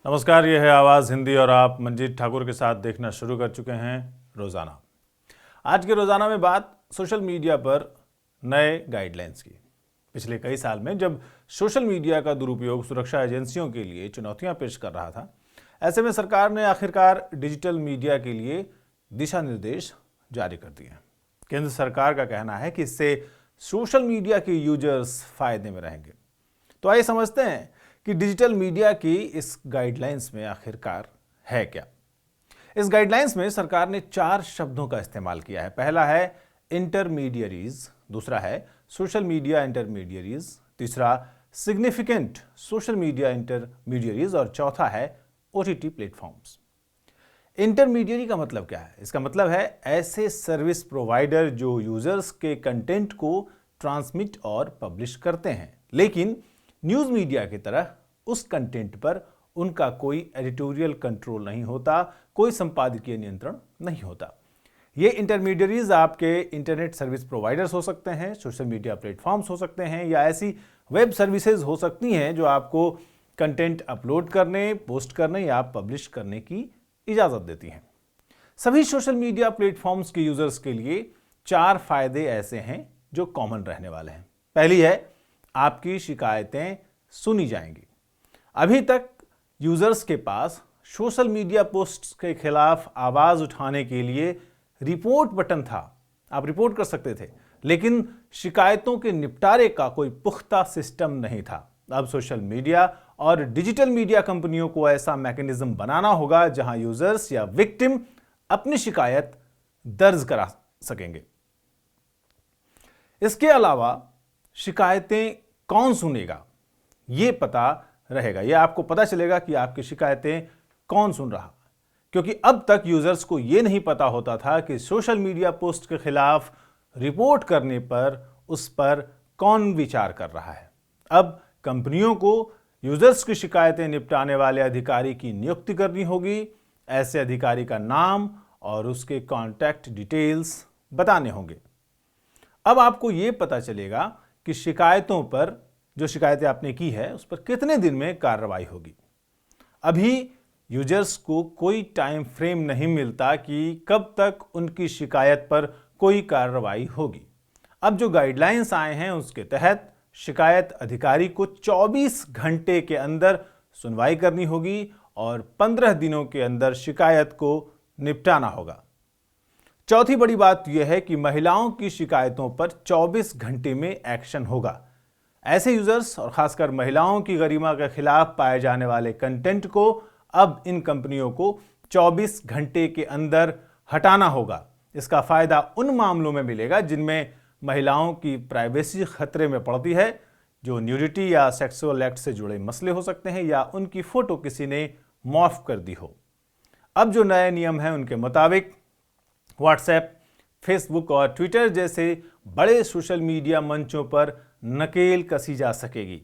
नमस्कार, ये है आवाज़ हिंदी और आप मंजीत ठाकुर के साथ देखना शुरू कर चुके हैं रोज़ाना। आज के रोज़ाना में बात सोशल मीडिया पर नए गाइडलाइंस की। पिछले कई साल में जब सोशल मीडिया का दुरुपयोग सुरक्षा एजेंसियों के लिए चुनौतियां पेश कर रहा था, ऐसे में सरकार ने आखिरकार डिजिटल मीडिया के लिए दिशा निर्देश जारी कर दिए हैं। केंद्र सरकार का कहना है कि इससे सोशल मीडिया के यूजर्स फायदे में रहेंगे। तो आइए समझते हैं कि डिजिटल मीडिया की इस गाइडलाइंस में आखिरकार है क्या। इस गाइडलाइंस में सरकार ने 4 शब्दों का इस्तेमाल किया है। पहला है इंटरमीडियरीज, दूसरा है सोशल मीडिया इंटरमीडियरीज, तीसरा सिग्निफिकेंट सोशल मीडिया इंटरमीडियरीज और चौथा है ओटीटी प्लेटफॉर्म्स। इंटरमीडियरी का मतलब क्या है? इसका मतलब है ऐसे सर्विस प्रोवाइडर जो यूजर्स के कंटेंट को ट्रांसमिट और पब्लिश करते हैं, लेकिन न्यूज़ मीडिया की तरह उस कंटेंट पर उनका कोई एडिटोरियल कंट्रोल नहीं होता, कोई संपादकीय नियंत्रण नहीं होता। ये इंटरमीडियरीज आपके इंटरनेट सर्विस प्रोवाइडर्स हो सकते हैं, सोशल मीडिया प्लेटफॉर्म्स हो सकते हैं, या ऐसी वेब सर्विसेज हो सकती हैं जो आपको कंटेंट अपलोड करने, पोस्ट करने या पब्लिश करने की इजाज़त देती हैं। सभी सोशल मीडिया प्लेटफॉर्म्स के यूजर्स के लिए 4 फायदे ऐसे हैं जो कॉमन रहने वाले हैं। पहली है, आपकी शिकायतें सुनी जाएंगी। अभी तक यूजर्स के पास सोशल मीडिया पोस्ट्स के खिलाफ आवाज उठाने के लिए रिपोर्ट बटन था, आप रिपोर्ट कर सकते थे, लेकिन शिकायतों के निपटारे का कोई पुख्ता सिस्टम नहीं था। अब सोशल मीडिया और डिजिटल मीडिया कंपनियों को ऐसा मैकेनिज्म बनाना होगा जहां यूजर्स या विक्टिम अपनी शिकायत दर्ज करा सकेंगे। इसके अलावा शिकायतें कौन सुनेगा, यह पता रहेगा। यह आपको पता चलेगा कि आपकी शिकायतें कौन सुन रहा, क्योंकि अब तक यूजर्स को यह नहीं पता होता था कि सोशल मीडिया पोस्ट के खिलाफ रिपोर्ट करने पर उस पर कौन विचार कर रहा है। अब कंपनियों को यूजर्स की शिकायतें निपटाने वाले अधिकारी की नियुक्ति करनी होगी। ऐसे अधिकारी का नाम और उसके कॉन्टैक्ट डिटेल्स बताने होंगे। अब आपको यह पता चलेगा कि शिकायतों पर, जो शिकायतें आपने की है, उस पर कितने दिन में कार्रवाई होगी। अभी यूजर्स को कोई टाइम फ्रेम नहीं मिलता कि कब तक उनकी शिकायत पर कोई कार्रवाई होगी। अब जो गाइडलाइंस आए हैं उसके तहत शिकायत अधिकारी को 24 घंटे के अंदर सुनवाई करनी होगी और 15 दिनों के अंदर शिकायत को निपटाना होगा। चौथी बड़ी बात यह है कि महिलाओं की शिकायतों पर 24 घंटे में एक्शन होगा। ऐसे यूजर्स और खासकर महिलाओं की गरिमा के खिलाफ पाए जाने वाले कंटेंट को अब इन कंपनियों को 24 घंटे के अंदर हटाना होगा। इसका फायदा उन मामलों में मिलेगा जिनमें महिलाओं की प्राइवेसी खतरे में पड़ती है, जो न्यूडिटी या सेक्सुअल एक्ट से जुड़े मसले हो सकते हैं या उनकी फोटो किसी ने मॉर्फ कर दी हो। अब जो नए नियम हैं उनके मुताबिक व्हाट्सएप, फेसबुक और ट्विटर जैसे बड़े सोशल मीडिया मंचों पर नकेल कसी जा सकेगी।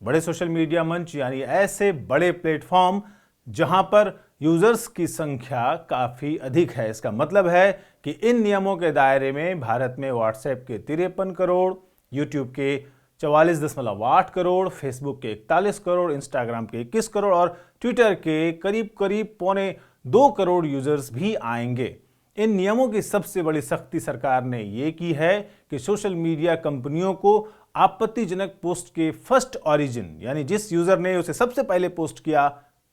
बड़े सोशल मीडिया मंच यानी ऐसे बड़े प्लेटफॉर्म जहां पर यूजर्स की संख्या काफी अधिक है। इसका मतलब है कि इन नियमों के दायरे में भारत में व्हाट्सएप के 53 करोड़, यूट्यूब के 44.8 करोड़, फेसबुक के 41 करोड़, इंस्टाग्राम के 21 करोड़ और ट्विटर के करीब करीब 1.25 करोड़ यूजर्स भी आएंगे। इन नियमों की सबसे बड़ी सख्ती सरकार ने यह की है कि सोशल मीडिया कंपनियों को आपत्तिजनक पोस्ट के फर्स्ट ऑरिजिन, यानी जिस यूजर ने उसे सबसे पहले पोस्ट किया,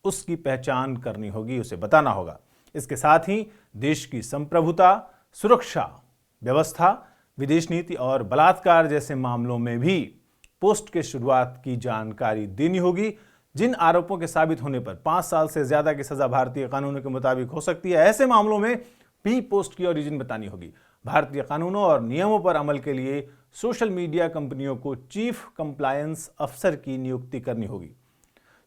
उसकी पहचान करनी होगी, उसे बताना होगा। इसके साथ ही देश की संप्रभुता, सुरक्षा व्यवस्था, विदेश नीति और बलात्कार जैसे मामलों में भी पोस्ट के शुरुआत की जानकारी देनी होगी। जिन आरोपों के साबित होने पर 5 साल से ज्यादा की सजा भारतीय कानूनों के मुताबिक हो सकती है, ऐसे मामलों में भी पोस्ट की ओरिजिन बतानी होगी। भारतीय कानूनों और नियमों पर अमल के लिए सोशल मीडिया कंपनियों को चीफ कंप्लायंस अफसर की नियुक्ति करनी होगी।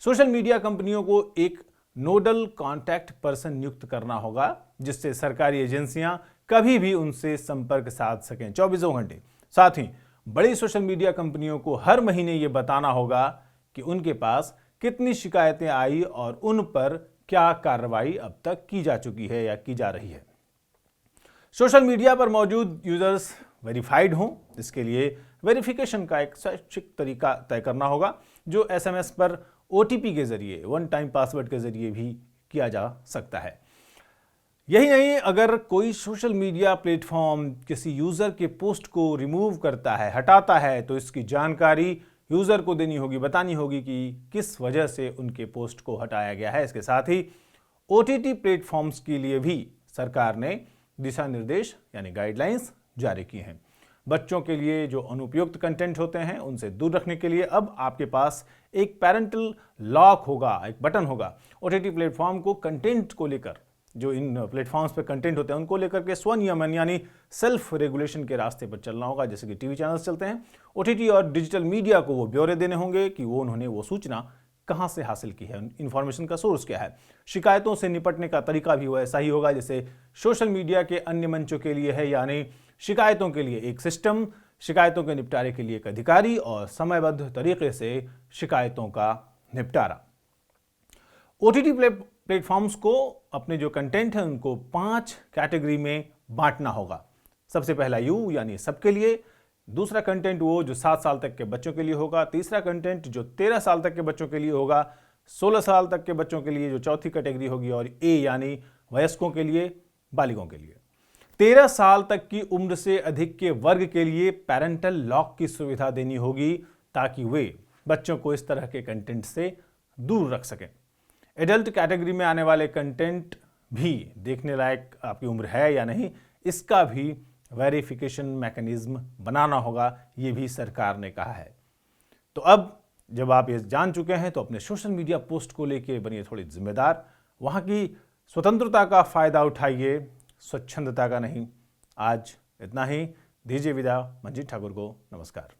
सोशल मीडिया कंपनियों को एक नोडल कॉन्टैक्ट पर्सन नियुक्त करना होगा, जिससे सरकारी एजेंसियां कभी भी उनसे संपर्क साध सकें 24 घंटे। साथ ही बड़ी सोशल मीडिया कंपनियों को हर महीने यह बताना होगा कि उनके पास कितनी शिकायतें आई और उन पर क्या कार्रवाई अब तक की जा चुकी है या की जा रही है। सोशल मीडिया पर मौजूद यूजर्स वेरीफाइड हों, इसके लिए वेरिफिकेशन का एक स्वैच्छिक तरीका तय करना होगा, जो एसएमएस पर OTP के जरिए, वन टाइम पासवर्ड के जरिए भी किया जा सकता है। यही नहीं, अगर कोई सोशल मीडिया प्लेटफॉर्म किसी यूजर के पोस्ट को रिमूव करता है, हटाता है, तो इसकी जानकारी यूजर को देनी होगी, बतानी होगी कि किस वजह से उनके पोस्ट को हटाया गया है। इसके साथ ही OTT प्लेटफॉर्म्स के लिए भी सरकार ने दिशा निर्देश यानी गाइडलाइंस जारी की हैं। बच्चों के लिए जो अनुपयुक्त कंटेंट होते हैं उनसे दूर रखने के लिए अब आपके पास एक पैरेंटल लॉक होगा, एक बटन होगा। OTT प्लेटफॉर्म को कंटेंट को लेकर, जो इन प्लेटफॉर्म्स पे कंटेंट होते हैं उनको लेकर के स्वनियमन यानी सेल्फ रेगुलेशन के रास्ते पर चलना होगा। जैसे कि टीवी चैनल्स चलते हैं, OTT और डिजिटल मीडिया को वो ब्यौरे देने होंगे कि उन्होंने वो सूचना कहां से हासिल की है, इंफॉर्मेशन का सोर्स क्या है। शिकायतों से निपटने का तरीका भी वैसा ही होगा जैसे सोशल मीडिया के अन्य मंचों के लिए है, यानी शिकायतों के लिए एक सिस्टम, शिकायतों के निपटारे के लिए एक अधिकारी और समयबद्ध तरीके से शिकायतों का निपटारा। OTT प्लेटफॉर्म्स को अपने जो कंटेंट है उनको 5 कैटेगरी में बांटना होगा। सबसे पहला यू यानी सबके लिए, दूसरा कंटेंट वो जो 7 साल तक के बच्चों के लिए होगा, तीसरा कंटेंट जो 13 साल तक के बच्चों के लिए होगा, 16 साल तक के बच्चों के लिए जो चौथी कैटेगरी होगी, और ए यानी वयस्कों के लिए, बालिगों के लिए। 13 साल तक की उम्र से अधिक के वर्ग के लिए पैरेंटल लॉक की सुविधा देनी होगी ताकि वे बच्चों को इस तरह के कंटेंट से दूर रख सकें। एडल्ट कैटेगरी में आने वाले कंटेंट भी देखने लायक आपकी उम्र है या नहीं, इसका भी वेरिफिकेशन मैकेनिज्म बनाना होगा, ये भी सरकार ने कहा है। तो अब जब आप ये जान चुके हैं तो अपने सोशल मीडिया पोस्ट को लेके बनिए थोड़ी जिम्मेदार, वहाँ की स्वतंत्रता का फायदा उठाइए, स्वच्छंदता का नहीं। आज इतना ही, दीजिए विदा। मंजीत ठाकुर को नमस्कार।